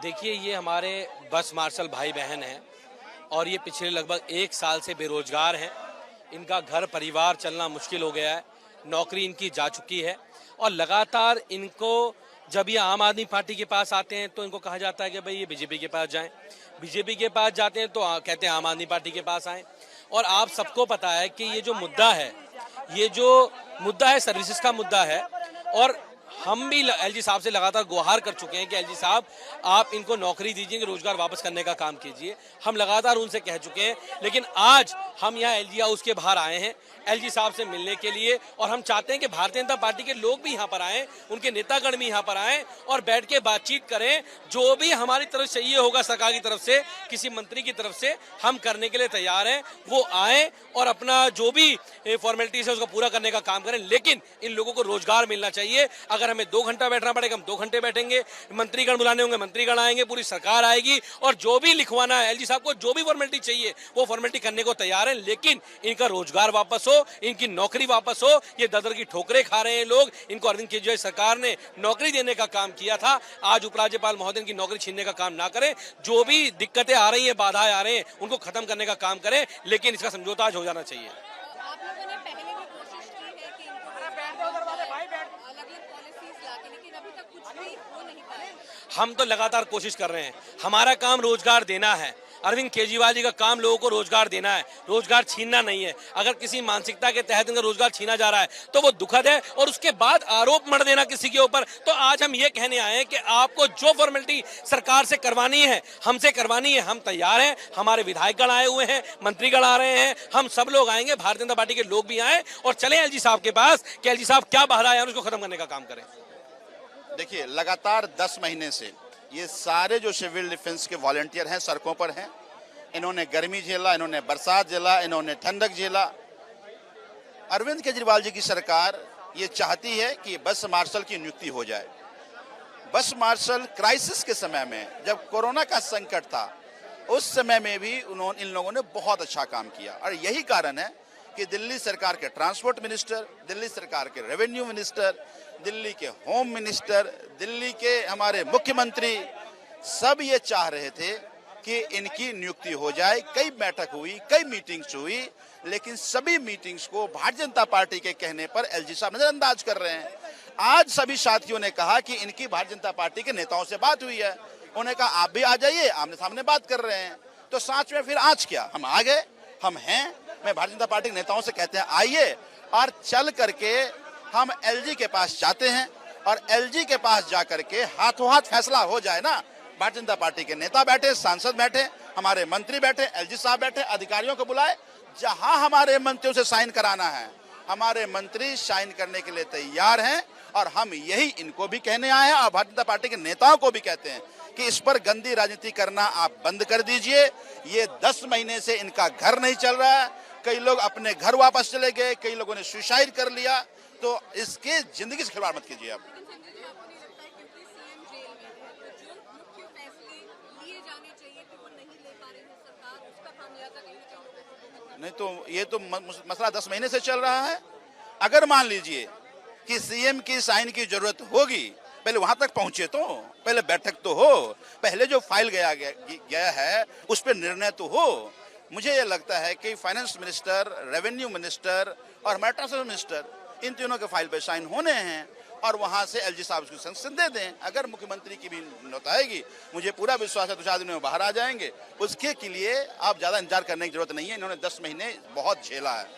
देखिए, ये हमारे बस मार्शल भाई बहन हैं और ये पिछले लगभग 1 साल से बेरोजगार हैं। इनका घर परिवार चलना मुश्किल हो गया है, नौकरी इनकी जा चुकी है और लगातार इनको जब ये आम आदमी पार्टी के पास आते हैं तो इनको कहा जाता है कि भाई ये बीजेपी के पास जाएं। बीजेपी के पास जाते हैं तो कहते हैं आम आदमी पार्टी के पास आएं। और आप सबको पता है कि ये जो मुद्दा है सर्विसेज का मुद्दा है। और हम भी एलजी साहब से लगातार गुहार कर चुके हैं कि एलजी साहब आप इनको नौकरी दीजिए, रोजगार वापस करने का काम कीजिए। हम लगातार उनसे कह चुके हैं, लेकिन आज हम यहाँ एलजी हाउस के बाहर आए हैं एलजी साहब से मिलने के लिए और हम चाहते हैं कि भारतीय जनता पार्टी के लोग भी यहाँ पर आएं, उनके नेतागण भी यहाँ पर आएं और बैठ के बातचीत करें। जो भी हमारी तरफ से ये होगा सरकार की तरफ से, किसी मंत्री की तरफ से, हम करने के लिए तैयार हैं। वो आए और अपना जो भी फॉर्मेलिटीज है उसको पूरा करने का काम करें, लेकिन इन लोगों को रोजगार मिलना चाहिए। अगर हमें 2 घंटा बैठना पड़ेगा हम 2 घंटे बैठेंगे, मंत्रीगण बुलाने होंगे मंत्रीगण आएंगे, पूरी सरकार आएगी और जो भी लिखवाना है एलजी साहब को, जो भी फॉर्मेलिटी चाहिए वो फॉर्मेलिटी करने को तैयार है, लेकिन इनका रोजगार वापस हो, इनकी नौकरी वापस हो। ये दर की ठोकरें खा रहे हैं लोग। इनको अरविंद केजरीवाल सरकार ने नौकरी देने का काम किया था, आज उपराज्यपाल महोदय की नौकरी छीनने का काम ना करें। जो भी दिक्कतें आ रही हैं, बाधाएं आ रही हैं, उनको खत्म करने का काम करें, लेकिन इसका समझौता आज हो जाना चाहिए। आप लोगों ने पहले भी कोशिश की है कि इनको अलग-अलग पॉलिसीज लाके, लेकिन अभी तक कुछ भी हो नहीं पाया। हम तो लगातार कोशिश कर रहे हैं। हमारा काम रोजगार देना है। अरविंद केजरीवाल जी का काम लोगों को रोजगार देना है, रोजगार छीनना नहीं है। अगर किसी मानसिकता के तहत इनका रोजगार छीना जा रहा है तो वो दुखद है, और उसके बाद आरोप मढ़ देना किसी के ऊपर। तो आज हम ये कहने आए हैं कि आपको जो फॉर्मेलिटी सरकार से करवानी है, हमसे करवानी है, हम तैयार हैं। हमारे विधायकगण आए हुए हैं, मंत्रीगण आ रहे हैं, हम सब लोग आएंगे, भारतीय जनता पार्टी के लोग भी आए और चले एलजी साहब के पास कि एलजी साहब क्या बाधा है उसको खत्म करने का काम करें। देखिए, लगातार 10 महीने से ये सारे जो सिविल डिफेंस के वॉलंटियर हैं सड़कों पर हैं। इन्होंने गर्मी झेला, इन्होंने बरसात झेला, इन्होंने ठंडक झेला। अरविंद केजरीवाल जी की सरकार ये चाहती है कि बस मार्शल की नियुक्ति हो जाए। बस मार्शल क्राइसिस के समय में, जब कोरोना का संकट था, उस समय में भी इन लोगों ने बहुत अच्छा काम किया। और यही कारण है कि दिल्ली सरकार के ट्रांसपोर्ट मिनिस्टर, दिल्ली सरकार के रेवेन्यू मिनिस्टर, दिल्ली के होम मिनिस्टर, दिल्ली के हमारे मुख्यमंत्री सब ये चाह रहे थे कि इनकी नियुक्ति हो जाए। कई बैठक हुई, कई मीटिंग्स हुई, लेकिन सभी मीटिंग्स को भारतीय जनता पार्टी के कहने पर एलजी साहब नजरअंदाज कर रहे हैं। आज सभी साथियों ने कहा कि इनकी भारतीय जनता पार्टी के नेताओं से बात हुई है। उन्होंने कहा आप भी आ जाइए, आमने सामने बात कर रहे हैं। तो साथ में फिर आज क्या, हम आ गए, हम हैं। मैं भारतीय जनता पार्टी के नेताओं से कहते हैं आइए और चल करके हम एलजी के पास जाते हैं और एलजी के पास जाकर के हाथों हाथ फैसला हो जाए ना। भारतीय जनता पार्टी के नेता बैठे, सांसद बैठे, हमारे मंत्री बैठे, एलजी साहब बैठे, अधिकारियों को बुलाए। जहां हमारे मंत्रियों से साइन कराना है, हमारे मंत्री साइन करने के लिए तैयार हैं। और हम यही इनको भी कहने आए हैं और भारतीय जनता पार्टी के नेताओं को भी कहते हैं कि इस पर गंदी राजनीति करना आप बंद कर दीजिए। ये 10 महीने से इनका घर नहीं चल रहा है। कई लोग अपने घर वापस चले गए, कई लोगों ने सुसाइड कर लिया। तो इसके जिंदगी से खिलवाड़ मत कीजिए आप। नहीं तो ये तो मसला 10 महीने से चल रहा है। अगर मान लीजिए कि सीएम की साइन की जरूरत होगी, पहले वहां तक पहुंचे, तो पहले बैठक तो हो, पहले जो फाइल गया है उस पर निर्णय तो हो। मुझे ये लगता है कि फाइनेंस मिनिस्टर, रेवेन्यू मिनिस्टर और हमारे ट्रांसपोर्ट मिनिस्टर, इन तीनों के फाइल पे साइन होने हैं और वहां से एलजी साहब उसको सैंक्शन दे दें। अगर मुख्यमंत्री की भी नौबत आएगी, मुझे पूरा विश्वास है 2-4 दिनों में बाहर आ जाएंगे। उसके लिए आप ज्यादा इंतजार करने की जरूरत नहीं है। इन्होंने 10 महीने बहुत झेला है।